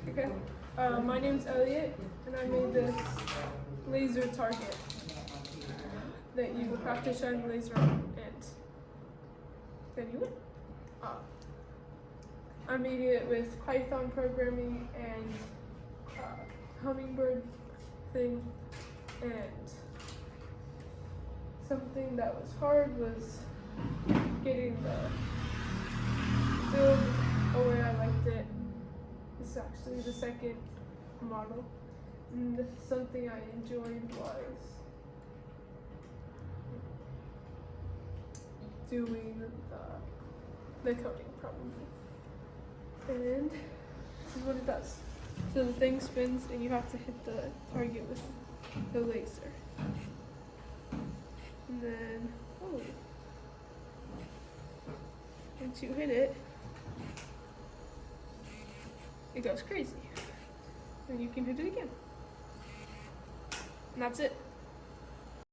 Okay. My name's Elliot, and I made this laser target that you have to shine the laser on, and then you win. I made it with Python programming and hummingbird thing, and something that was hard was getting the build the way I liked it. It's actually the second model. And something I enjoyed was doing the coding probably. And this is what it does. So the thing spins and you have to hit the target with the laser. And then, once you hit it, it goes crazy. And you can hit it again. And that's it.